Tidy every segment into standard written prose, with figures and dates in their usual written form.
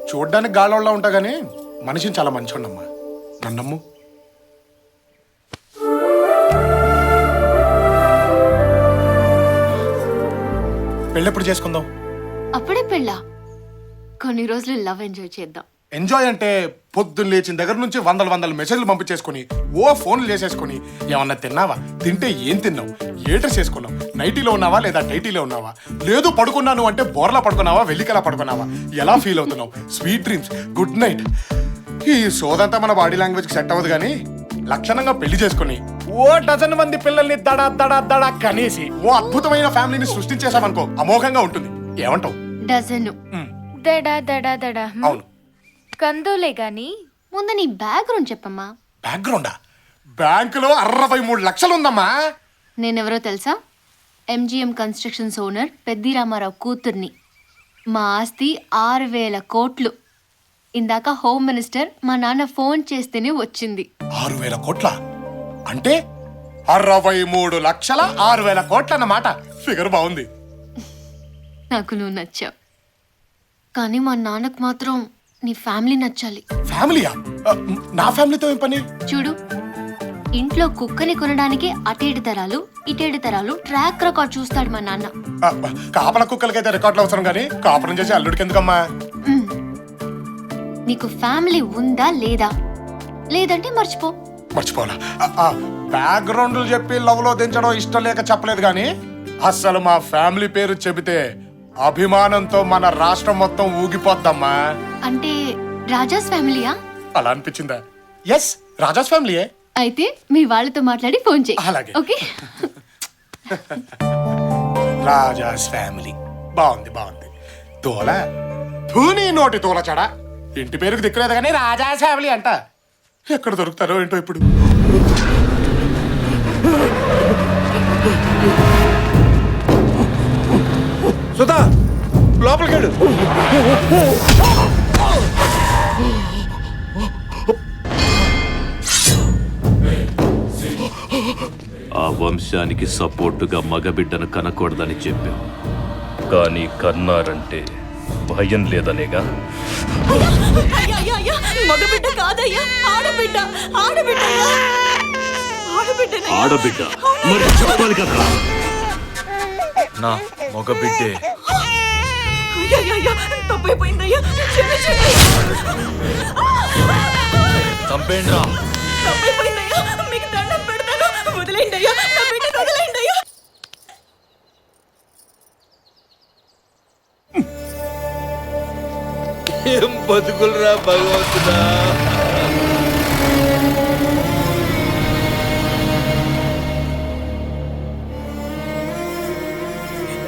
చూడ్డానికి గాళ్ళోళ్ళ ఉంటా గానీ మనిషిని చాలా మంచోడమ్మా. నన్నమ్ము. పెళ్ళెప్పుడు చేసుకుందాం? అప్పుడే పెళ్ళా? కొన్ని రోజులు లవ్ ఎంజాయ్ చేద్దాం. ఎంజాయ్ అంటే పొద్దున్న లేచిన దగ్గర నుంచి వందల మెసేజ్లు పంపించేసుకుని ఓ ఫోన్లు చేసేసుకుని ఏమన్నా తిన్నావా, తింటే ఏం తిన్నావు, ఏ డ్రెస్ వేసుకున్నావు, నైటీలో ఉన్నావా లేదా టైటీలో ఉన్నావా, లేదు పడుకున్నాను అంటే బోర్లా పడుకున్నావా, వెల్లికలా పడుకున్నావా, ఎలా ఫీల్ అవుతున్నావు, స్వీట్ డ్రీమ్స్, గుడ్ నైట్. ఈ సోదంతా మన బాడీ లాంగ్వేజ్కి సెట్ అవ్వదు కానీ లక్షణంగా పెళ్లి చేసుకుని ఓ డజన్ మంది పిల్లల్ని దడా దడా దడా కనేసి ఓ అద్భుతమైన ఫ్యామిలీని సృష్టించేసామనుకో అమోఘంగా ఉంటుంది. ఏమంటావు? డజను. దడా దడా దడా. అవును. కందోలే గాని ముందు నీ బ్యాక్గ్రౌండ్ చెప్పమ్మా. బ్యాక్గ్రౌండా? బ్యాంకులో 63 లక్షలు ఉందమ్మా. నేనెవరో తెలుసా? MGM constructions owner Peddi Ramarao కూతుర్ని. మా ఆస్తి 6,000 కోట్లు. ఇందాక హోమ్ మినిస్టర్ మా నాన్న ఫోన్ చేస్తేనే వచ్చింది. 6,000 కోట్ల అంటే 63 లక్షల 6,000 కోట్ల అన్నమాట. ఫిగర్ బాగుంది. నాకు నువ్వు నచ్చావు, కానీ మా నాన్నకు మాత్రం నీ ఫ్యామిలీ నచ్చాలి. ఫ్యామిలీయా? నా ఫ్యామిలీతో ఏం పని? చూడు, ఇంట్లో కుక్కని కొనడానికి అటేడు తరాలు ఇటేడు తరాలు ట్రాక్ రికార్డ్ చూస్తాడు మా నాన్న. కాపల కుక్కలకైతే రికార్డులు అవసరం కానీ కాపురం చేసి అల్లుడికి ఎందుకమ్మా? నీకు ఫ్యామిలీ ఉందా లేదా? లేదంటే మర్చిపో. మర్చిపోవాలా? బ్యాక్గ్రౌండ్లు చెప్పి లవ్ లో దించడం ఇష్టం లేక చెప్పలేదు కానీ అస్సలు మా ఫ్యామిలీ పేరు చెబితే అభిమానంతో మన రాష్ట్రం మొత్తం ఊగిపోద్దమ్మా. అంటే రాజాస్ ఫ్యామిలీయా? అలా అనిపించిందా? ఎస్, రాజాస్ ఫ్యామిలీయే. అయితే మీ వాళ్ళతో మాట్లాడి ఫోన్ చేయి. అలాగే. ఓకే. రాజాస్ ఫ్యామిలీ బాగుంది బాగుంది. తోల ధూని నోటి తోల చెడ. ఇంటి పేరుకు దిక్కులేదు కానీ రాజాస్ ఫ్యామిలీ అంట. ఎక్కడ దొరుకుతారో ఏంటో ఇప్పుడు. సుధా, లోపలికెళ్ళు. ఆ వంశానికి సపోర్టుగా మగబిడ్డను కనకూడదని చెప్పాం, కానీ కన్నారంటే భయం లేదనేగా. మగబిడ్డ కాదయ్యా, ఆడబిడ్డ. ఆడబిడ్డ మరి చెప్పాలి కదా. నా మగబిడ్డే. తప్పైపోయిందయ్యా, చంపేండ్రా. తప్పైపోయిందయ్యా, మీకు దండం పెడతాను, వదిలేండి అయ్యా, నా బిడ్డను వదిలేండి అయ్యా. ఏం బతుకులరా భగవంతుడా.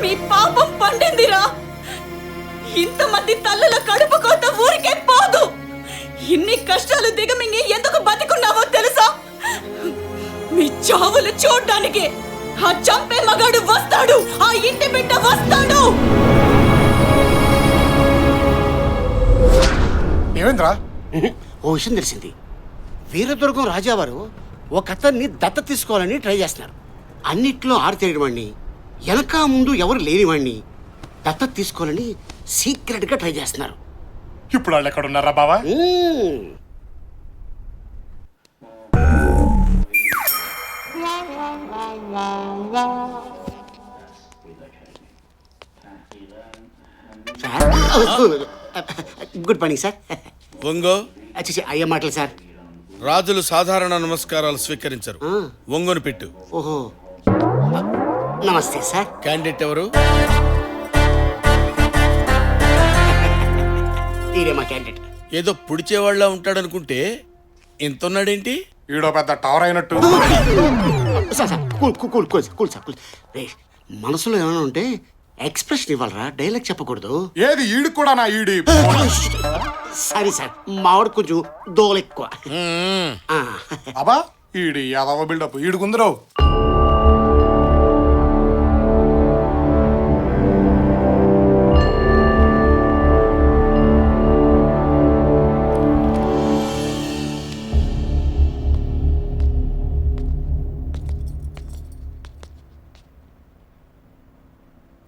మీ పాపం పండిందిరా. ఇంతమంది తల్లుల కడుపు కోత ఊరికే పోదు. ఇన్ని కష్టాలు దిగమింగి ఎందుకు బతికున్నావో తెలుసా? మీ చావులు చూడ్డానికి ఆ చంపే మగాడు వస్తాడు, ఆ ఇంటి బిడ్డ వస్తాడు. ఏమైందిరా? ఓ విషయం తెలిసింది. వీరదుర్గం రాజావారు ఒక అతన్ని దత్త తీసుకోవాలని ట్రై చేస్తున్నారు. అన్నిట్లో ఆరితేయడవాణ్ణి, వెనక ముందు ఎవరు లేనివాణ్ణి దత్త తీసుకోవాలని సీక్రెట్గా ట్రై చేస్తున్నారు. ఇప్పుడు వాళ్ళు ఎక్కడ ఉన్నారా బావా? Good morning sir. ఒంగో. అచ్చి అయ్యే మాటలు సార్. రాజులు సాధారణ నమస్కారాలు స్వీకరించరు. ఒంగోని పెట్టు. ఓహో, నమస్తే సార్. క్యాండిడేట్ ఎవరు? ఈడే మా క్యాండిడేట్. ఏదో పుడిచేవాళ్ళ ఉంటాడనుకుంటే ఇంత ఉన్నాడేంటి? ఈడో పెద్ద టవర్ అయినట్టు. Sir cool cool cool cool sir cool. మనసులో ఏమైనా ఉంటే ఎక్స్ప్రెషన్ ఇవ్వాలరా, డైలాగ్ చెప్పకూడదు. ఏది ఈడు కూడా నా ఈడి. సరే సార్, మావాడు కొంచెం దోల ఎక్కువ. అబ్బా ఈడి యాదవ బిల్డప్ ఈడుకుందరు.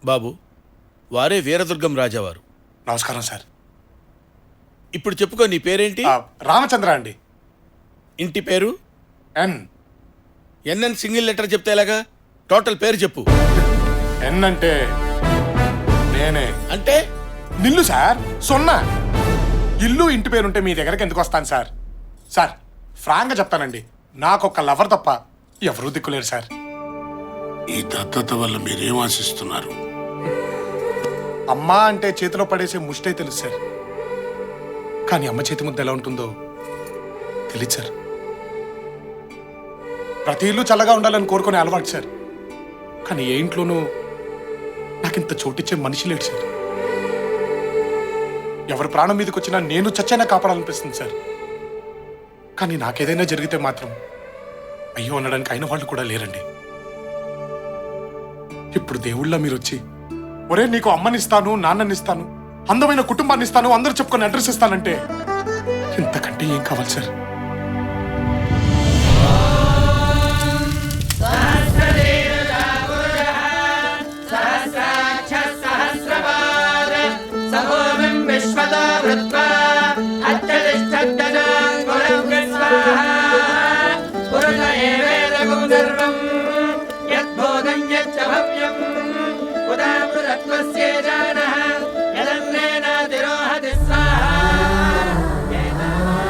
బాబు, వారే వీరదుర్గం రాజావారు. నమస్కారం సార్. ఇప్పుడు చెప్పుకో, నీ పేరేంటి? రామచంద్ర అండి. ఇంటి పేరు? ఎన్. ఎన్ఎన్ సింగిల్ లెటర్ చెప్తే ఎలాగా? టోటల్ పేరు చెప్పు. ఎన్ అంటే నేనే. అంటే నిల్లు సార్, సున్నా. ఇల్లు ఇంటి పేరుంటే మీ దగ్గరికి ఎందుకు వస్తాను సార్? సార్ ఫ్రాంక్గా చెప్తానండి, నాకొక్క లవర్ తప్ప ఎవరూ దిక్కులేరు సార్. ఈ దత్తత వల్ల మీరేం ఆశిస్తున్నారు? అమ్మా అంటే చేతిలో పడేసే ముష్టే తెలుసు సార్, కానీ అమ్మ చేతి ముద్ద ఎలా ఉంటుందో తెలియదు సార్. ప్రతి ఇల్లు చల్లగా ఉండాలని కోరుకునే అలవాటు సార్, కానీ ఏ ఇంట్లోనూ నాకింత చోటిచ్చే మనిషి లేడు సార్. ఎవరి ప్రాణం మీదకి వచ్చినా నేను చచ్చైనా కాపాడాలనిపిస్తుంది సార్, కానీ నాకేదైనా జరిగితే మాత్రం అయ్యో అనడానికి అయిన వాళ్ళు కూడా లేరండి. ఇప్పుడు దేవుళ్ళ మీరు వచ్చి, ఒరే నీకు అమ్మనిస్తాను, నాన్ననిస్తాను, అందమైన కుటుంబాన్ని ఇస్తాను, అందరూ చెప్పుకొని అడ్రస్ ఇస్తానంటే ఇంతకంటే ఏం కావాలి సార్?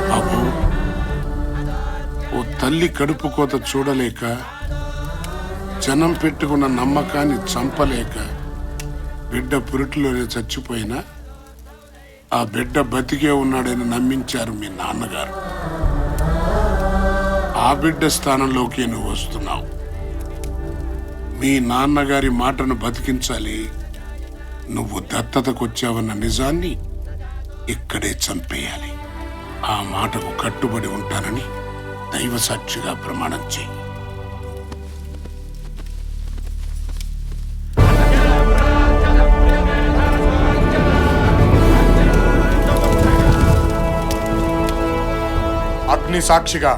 బాబు, ఓ తల్లి కడుపు కోత చూడలేక, జనం పెట్టుకున్న నమ్మకాన్ని చంపలేక బిడ్డ పురిటిలోనే చచ్చిపోయినా ఆ బిడ్డ బతికే ఉన్నాడని నమ్మించారు మీ నాన్నగారు. ఆ బిడ్డ స్థానంలోకి నువ్వు వస్తున్నావు. మీ నాన్నగారి మాటను బతికించాలి. నువ్వు దత్తతకొచ్చావన్న నిజాన్ని ఇక్కడే చంపేయాలి. ఆ మాటకు కట్టుబడి ఉంటానని దైవ సాక్షిగా ప్రమాణం చేయి. అగ్ని సాక్షిగా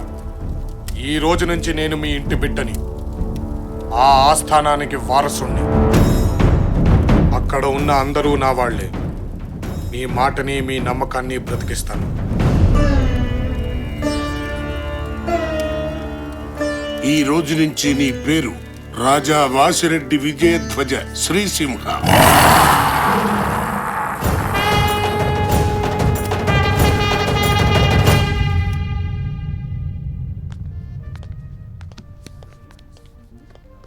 ఈ రోజు నుంచి నేను మీ ఇంటి బిడ్డని, ఆ ఆస్థానానికి వారసుణ్ణి. అక్కడ ఉన్న అందరూ నా వాళ్లే. మీ మాటని, మీ నమ్మకాన్ని బ్రతికిస్తాను. ఈ రోజు నుంచి నీ పేరు రాజా వాసిరెడ్డి విజయధ్వజ శ్రీసింహ.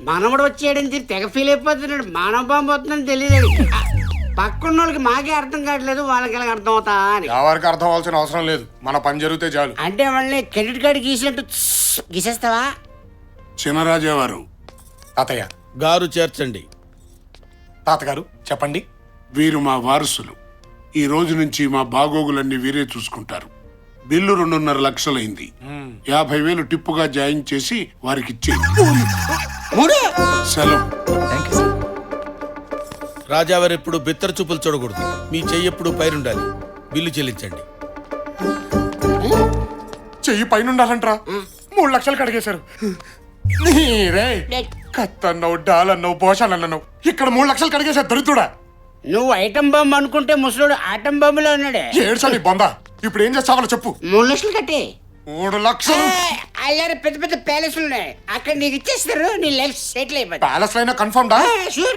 మనవడు వచ్చేయడానికి తెగ ఫీల్ అయిపోతున్నాడు. మానవ బాంబు వస్తుందని తెలియదు. పక్కన్న వాళ్ళకి మాకే అర్థం కావట్లేదు, వాళ్ళకి ఎలా అర్థం అవుతా అని. ఎవరికి అర్థం అవ్వాల్సిన అవసరం లేదు, మన పని జరిగితే చాలు. అంటే వాళ్ళని క్రెడిట్ కార్డు గీసినట్టు గీసేస్తావా? చినరాజా వారు, తాతయ్య గారు చేర్చండి. తాతగారు చెప్పండి. వీరు మా వారసులు. ఈ రోజు నుంచి మా బాగోగులన్నీ వీరే చూసుకుంటారు. బిల్లు 2.5 లక్షలైంది. 50,000 టిప్పుగా జాయిన్ చేసి వారికి ఇచ్చేయి. సెలవు. రాజావారు ఎప్పుడు బిత్తర చూపులు చూడకూడదు. మీ చెయ్యి ఎప్పుడు పైరుండాలి. బిల్లు చెల్లించండి. చెయ్యి పైన ఉండాలంట్రా. 3 లక్షలు కడిగేశారు. నీరే కత్తన్నావు, డాలన్నావు, భోషాలన్నావు, ఇక్కడ 3 లక్షలు కడిగేశారు దొరుకుతుడా. నువ్వు ఐటమ్ బాంబు అనుకుంటే ముసలోడు ఆటం బాంబులో ఉన్నాడే. ఏడ్చాలి బొందా. ఇప్పుడు ఏం చేస్తావాలో చెప్పు. 3 లక్షలు కట్టే. 3 లక్షలు అయ్యారు, పెద్ద పెద్ద ప్యాలెస్లు ఉన్నాయి, అక్కడ నీకు ఇచ్చేస్తారు. నీ లైఫ్ సెటిల్ అయిపోతుంది. ప్యాలెస్ అయినా కన్ఫర్మ్ డా? షూర్.